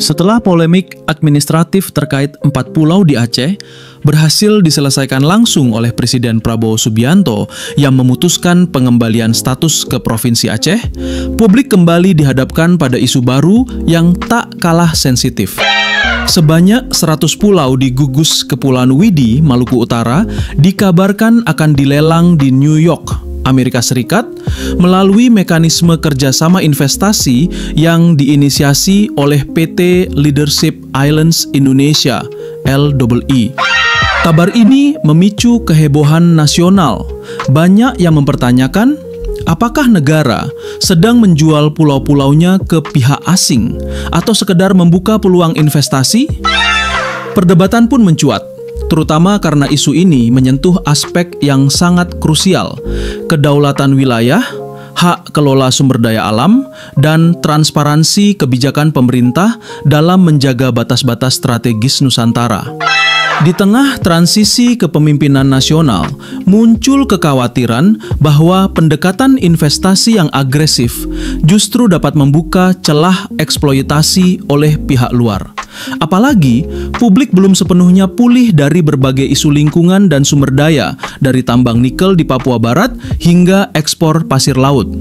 Setelah polemik administratif terkait 4 pulau di Aceh berhasil diselesaikan langsung oleh Presiden Prabowo Subianto yang memutuskan pengembalian status ke Provinsi Aceh, publik kembali dihadapkan pada isu baru yang tak kalah sensitif. Sebanyak 100 pulau di gugus Kepulauan Widi, Maluku Utara, dikabarkan akan dilelang di New York, Amerika Serikat, melalui mekanisme kerjasama investasi yang diinisiasi oleh PT Leadership Islands Indonesia (LEI). Kabar ini memicu kehebohan nasional. Banyak yang mempertanyakan, apakah negara sedang menjual pulau-pulaunya ke pihak asing atau sekedar membuka peluang investasi? Perdebatan pun mencuat, terutama karena isu ini menyentuh aspek yang sangat krusial, kedaulatan wilayah, hak kelola sumber daya alam, dan transparansi kebijakan pemerintah dalam menjaga batas-batas strategis Nusantara. Di tengah transisi kepemimpinan nasional, muncul kekhawatiran bahwa pendekatan investasi yang agresif justru dapat membuka celah eksploitasi oleh pihak luar. Apalagi, publik belum sepenuhnya pulih dari berbagai isu lingkungan dan sumber daya, dari tambang nikel di Papua Barat hingga ekspor pasir laut.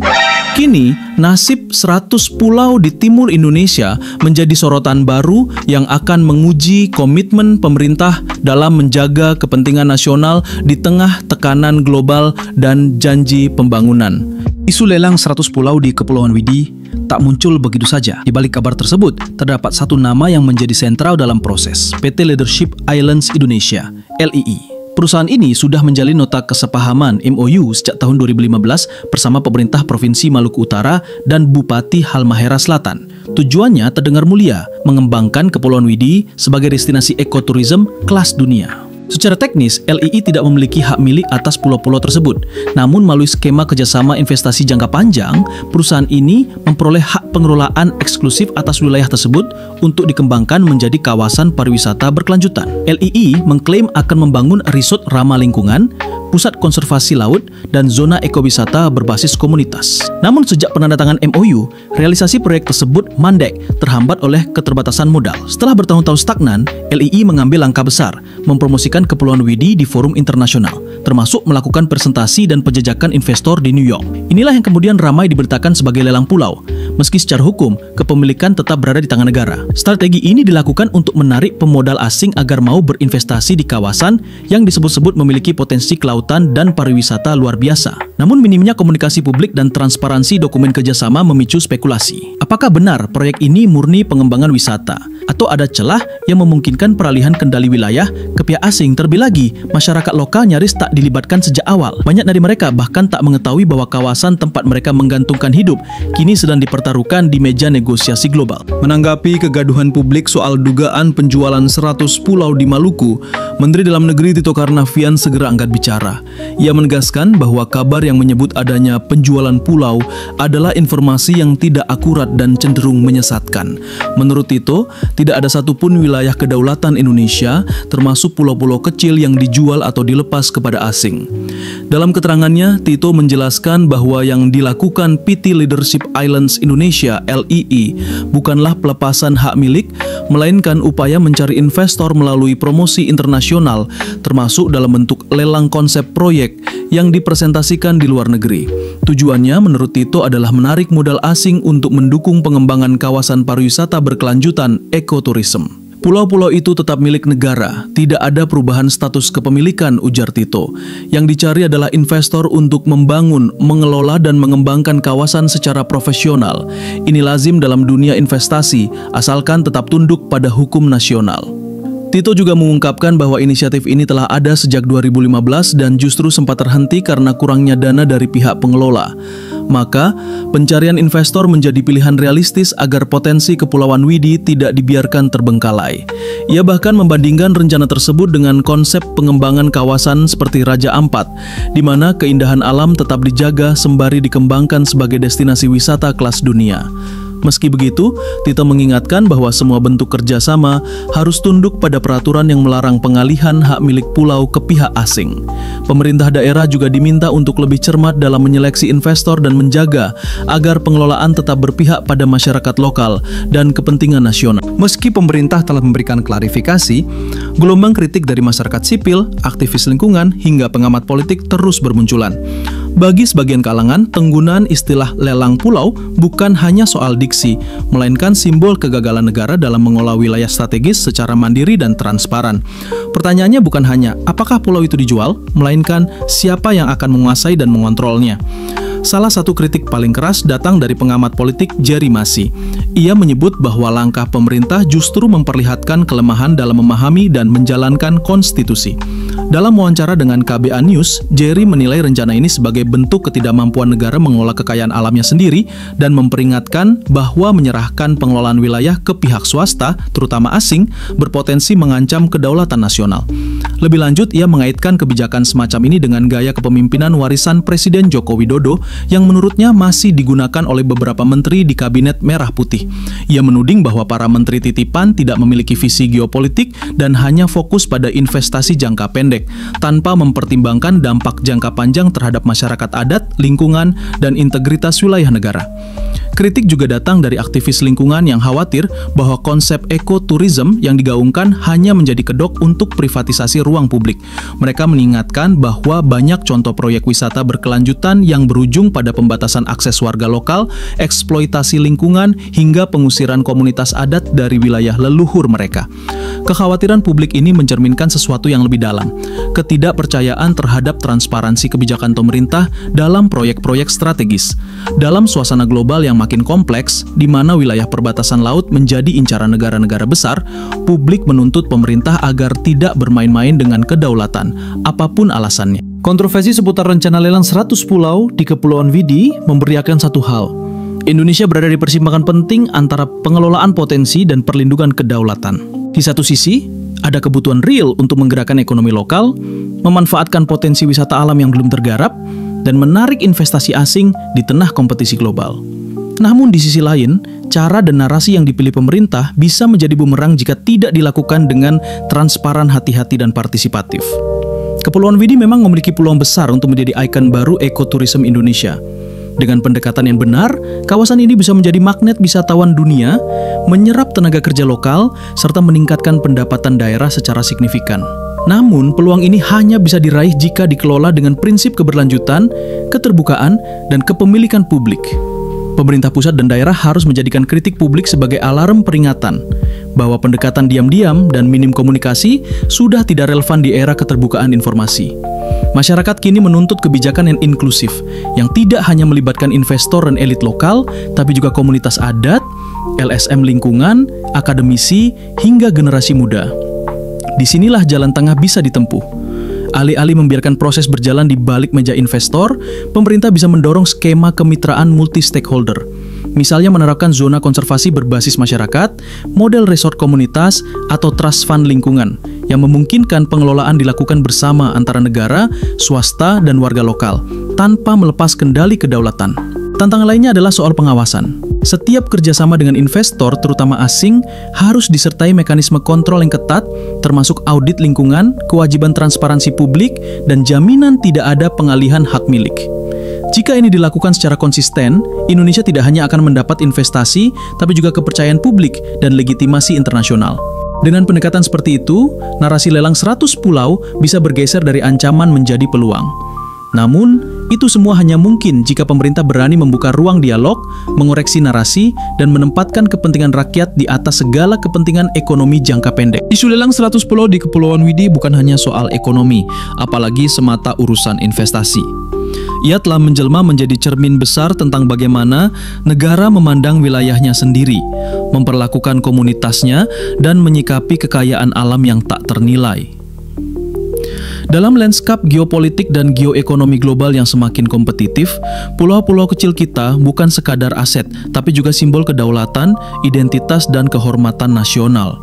Kini, nasib 100 pulau di timur Indonesia menjadi sorotan baru yang akan menguji komitmen pemerintah dalam menjaga kepentingan nasional di tengah tekanan global dan janji pembangunan. Isu lelang 100 pulau di Kepulauan Widi tak muncul begitu saja. Di balik kabar tersebut, terdapat satu nama yang menjadi sentral dalam proses, PT Leadership Islands Indonesia (LEI). Perusahaan ini sudah menjalin nota kesepahaman MOU sejak tahun 2015 bersama pemerintah Provinsi Maluku Utara dan Bupati Halmahera Selatan. Tujuannya terdengar mulia, mengembangkan Kepulauan Widi sebagai destinasi ekoturism kelas dunia. Secara teknis, LEI tidak memiliki hak milik atas pulau-pulau tersebut. Namun melalui skema kerjasama investasi jangka panjang, perusahaan ini memperoleh hak pengelolaan eksklusif atas wilayah tersebut untuk dikembangkan menjadi kawasan pariwisata berkelanjutan. LEI mengklaim akan membangun resort ramah lingkungan, pusat konservasi laut, dan zona ekowisata berbasis komunitas. Namun sejak penandatangan MOU, realisasi proyek tersebut mandek, terhambat oleh keterbatasan modal. Setelah bertahun-tahun stagnan, LEI mengambil langkah besar, mempromosikan Kepulauan Widi di forum internasional, termasuk melakukan presentasi dan penjajakan investor di New York. Inilah yang kemudian ramai diberitakan sebagai lelang pulau. Meski secara hukum, kepemilikan tetap berada di tangan negara. Strategi ini dilakukan untuk menarik pemodal asing agar mau berinvestasi di kawasan yang disebut-sebut memiliki potensi kelautan dan pariwisata luar biasa. Namun minimnya komunikasi publik dan transparansi dokumen kerjasama memicu spekulasi. Apakah benar proyek ini murni pengembangan wisata? Atau ada celah yang memungkinkan peralihan kendali wilayah ke pihak asing? Terlebih lagi, masyarakat lokal nyaris tak dilibatkan sejak awal. Banyak dari mereka bahkan tak mengetahui bahwa kawasan tempat mereka menggantungkan hidup kini sedang dipertaruhkan di meja negosiasi global. Menanggapi kegaduhan publik soal dugaan penjualan 100 pulau di Maluku, Menteri Dalam Negeri Tito Karnavian segera angkat bicara. Ia menegaskan bahwa kabar yang menyebut adanya penjualan pulau adalah informasi yang tidak akurat dan cenderung menyesatkan. Menurut Tito, tidak ada satupun wilayah kedaulatan Indonesia, termasuk pulau-pulau kecil yang dijual atau dilepas kepada asing. Dalam keterangannya, Tito menjelaskan bahwa yang dilakukan PT Leadership Islands Indonesia (LEI) bukanlah pelepasan hak milik, melainkan upaya mencari investor melalui promosi internasional, termasuk dalam bentuk lelang konsep proyek yang dipresentasikan di luar negeri. Tujuannya menurut Tito adalah menarik modal asing untuk mendukung pengembangan kawasan pariwisata berkelanjutan ekoturism. Pulau-pulau itu tetap milik negara, tidak ada perubahan status kepemilikan, ujar Tito. Yang dicari adalah investor untuk membangun, mengelola, dan mengembangkan kawasan secara profesional. Ini lazim dalam dunia investasi, asalkan tetap tunduk pada hukum nasional. Tito juga mengungkapkan bahwa inisiatif ini telah ada sejak 2015 dan justru sempat terhenti karena kurangnya dana dari pihak pengelola. Maka, pencarian investor menjadi pilihan realistis agar potensi Kepulauan Widi tidak dibiarkan terbengkalai. Ia bahkan membandingkan rencana tersebut dengan konsep pengembangan kawasan seperti Raja Ampat, di mana keindahan alam tetap dijaga sembari dikembangkan sebagai destinasi wisata kelas dunia. Meski begitu, Tito mengingatkan bahwa semua bentuk kerjasama harus tunduk pada peraturan yang melarang pengalihan hak milik pulau ke pihak asing. Pemerintah daerah juga diminta untuk lebih cermat dalam menyeleksi investor dan menjaga agar pengelolaan tetap berpihak pada masyarakat lokal dan kepentingan nasional. Meski pemerintah telah memberikan klarifikasi, gelombang kritik dari masyarakat sipil, aktivis lingkungan, hingga pengamat politik terus bermunculan. Bagi sebagian kalangan, penggunaan istilah lelang pulau bukan hanya soal diksi, melainkan simbol kegagalan negara dalam mengolah wilayah strategis secara mandiri dan transparan. Pertanyaannya bukan hanya apakah pulau itu dijual, melainkan siapa yang akan menguasai dan mengontrolnya. Salah satu kritik paling keras datang dari pengamat politik Jerry Massi. Ia menyebut bahwa langkah pemerintah justru memperlihatkan kelemahan dalam memahami dan menjalankan konstitusi. Dalam wawancara dengan KBA News, Jerry menilai rencana ini sebagai bentuk ketidakmampuan negara mengelola kekayaan alamnya sendiri dan memperingatkan bahwa menyerahkan pengelolaan wilayah ke pihak swasta, terutama asing, berpotensi mengancam kedaulatan nasional. Lebih lanjut, ia mengaitkan kebijakan semacam ini dengan gaya kepemimpinan warisan Presiden Joko Widodo yang menurutnya masih digunakan oleh beberapa menteri di Kabinet Merah Putih. Ia menuding bahwa para menteri titipan tidak memiliki visi geopolitik dan hanya fokus pada investasi jangka pendek, tanpa mempertimbangkan dampak jangka panjang terhadap masyarakat adat, lingkungan, dan integritas wilayah negara. Kritik juga datang dari aktivis lingkungan yang khawatir bahwa konsep ekoturism yang digaungkan hanya menjadi kedok untuk privatisasi ruang publik. Mereka mengingatkan bahwa banyak contoh proyek wisata berkelanjutan yang berujung pada pembatasan akses warga lokal, eksploitasi lingkungan, hingga pengusiran komunitas adat dari wilayah leluhur mereka. Kekhawatiran publik ini mencerminkan sesuatu yang lebih dalam, ketidakpercayaan terhadap transparansi kebijakan pemerintah dalam proyek-proyek strategis. Dalam suasana global yang makin kompleks, di mana wilayah perbatasan laut menjadi incaran negara-negara besar, publik menuntut pemerintah agar tidak bermain-main dengan kedaulatan, apapun alasannya. Kontroversi seputar rencana lelang 100 pulau di Kepulauan Widi memberiakan satu hal. Indonesia berada di persimpangan penting antara pengelolaan potensi dan perlindungan kedaulatan. Di satu sisi, ada kebutuhan real untuk menggerakkan ekonomi lokal, memanfaatkan potensi wisata alam yang belum tergarap, dan menarik investasi asing di tengah kompetisi global. Namun di sisi lain, cara dan narasi yang dipilih pemerintah bisa menjadi bumerang jika tidak dilakukan dengan transparan, hati-hati, dan partisipatif. Kepulauan Widi memang memiliki peluang besar untuk menjadi ikon baru ekoturisme Indonesia. Dengan pendekatan yang benar, kawasan ini bisa menjadi magnet wisatawan dunia, menyerap tenaga kerja lokal, serta meningkatkan pendapatan daerah secara signifikan. Namun, peluang ini hanya bisa diraih jika dikelola dengan prinsip keberlanjutan, keterbukaan, dan kepemilikan publik. Pemerintah pusat dan daerah harus menjadikan kritik publik sebagai alarm peringatan bahwa pendekatan diam-diam dan minim komunikasi sudah tidak relevan di era keterbukaan informasi. Masyarakat kini menuntut kebijakan yang inklusif, yang tidak hanya melibatkan investor dan elit lokal, tapi juga komunitas adat, LSM lingkungan, akademisi, hingga generasi muda. Disinilah jalan tengah bisa ditempuh. Alih-alih membiarkan proses berjalan di balik meja investor, pemerintah bisa mendorong skema kemitraan multi-stakeholder. Misalnya menerapkan zona konservasi berbasis masyarakat, model resort komunitas, atau trust fund lingkungan, yang memungkinkan pengelolaan dilakukan bersama antara negara, swasta, dan warga lokal, tanpa melepas kendali kedaulatan. Tantangan lainnya adalah soal pengawasan. Setiap kerjasama dengan investor, terutama asing, harus disertai mekanisme kontrol yang ketat, termasuk audit lingkungan, kewajiban transparansi publik, dan jaminan tidak ada pengalihan hak milik. Jika ini dilakukan secara konsisten, Indonesia tidak hanya akan mendapat investasi, tapi juga kepercayaan publik dan legitimasi internasional. Dengan pendekatan seperti itu, narasi lelang 100 pulau bisa bergeser dari ancaman menjadi peluang. Namun, itu semua hanya mungkin jika pemerintah berani membuka ruang dialog, mengoreksi narasi, dan menempatkan kepentingan rakyat di atas segala kepentingan ekonomi jangka pendek. Isu lelang 100 pulau di Kepulauan Widi bukan hanya soal ekonomi, apalagi semata urusan investasi. Ia telah menjelma menjadi cermin besar tentang bagaimana negara memandang wilayahnya sendiri, memperlakukan komunitasnya, dan menyikapi kekayaan alam yang tak ternilai. Dalam lanskap geopolitik dan geoekonomi global yang semakin kompetitif, pulau-pulau kecil kita bukan sekadar aset, tapi juga simbol kedaulatan, identitas, dan kehormatan nasional.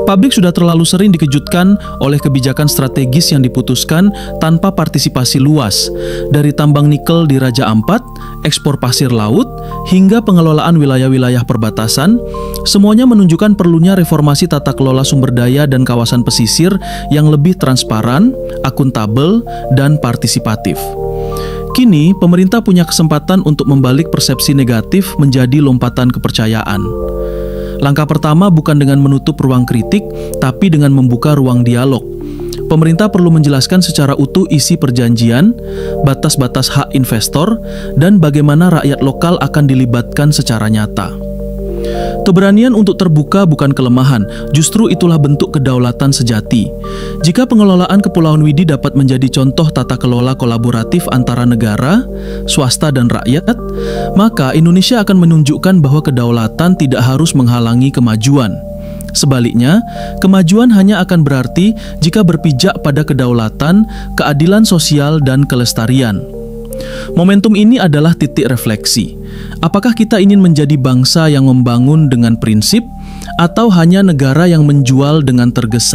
Publik sudah terlalu sering dikejutkan oleh kebijakan strategis yang diputuskan tanpa partisipasi luas, dari tambang nikel di Raja Ampat, ekspor pasir laut, hingga pengelolaan wilayah-wilayah perbatasan. Semuanya menunjukkan perlunya reformasi tata kelola sumber daya dan kawasan pesisir yang lebih transparan, akuntabel, dan partisipatif. Kini, pemerintah punya kesempatan untuk membalik persepsi negatif menjadi lompatan kepercayaan. Langkah pertama bukan dengan menutup ruang kritik, tapi dengan membuka ruang dialog. Pemerintah perlu menjelaskan secara utuh isi perjanjian, batas-batas hak investor, dan bagaimana rakyat lokal akan dilibatkan secara nyata. Keberanian untuk terbuka bukan kelemahan, justru itulah bentuk kedaulatan sejati. Jika pengelolaan Kepulauan Widi dapat menjadi contoh tata kelola kolaboratif antara negara, swasta, dan rakyat, maka Indonesia akan menunjukkan bahwa kedaulatan tidak harus menghalangi kemajuan. Sebaliknya, kemajuan hanya akan berarti jika berpijak pada kedaulatan, keadilan sosial, dan kelestarian. Momentum ini adalah titik refleksi. Apakah kita ingin menjadi bangsa yang membangun dengan prinsip, atau hanya negara yang menjual dengan tergesa?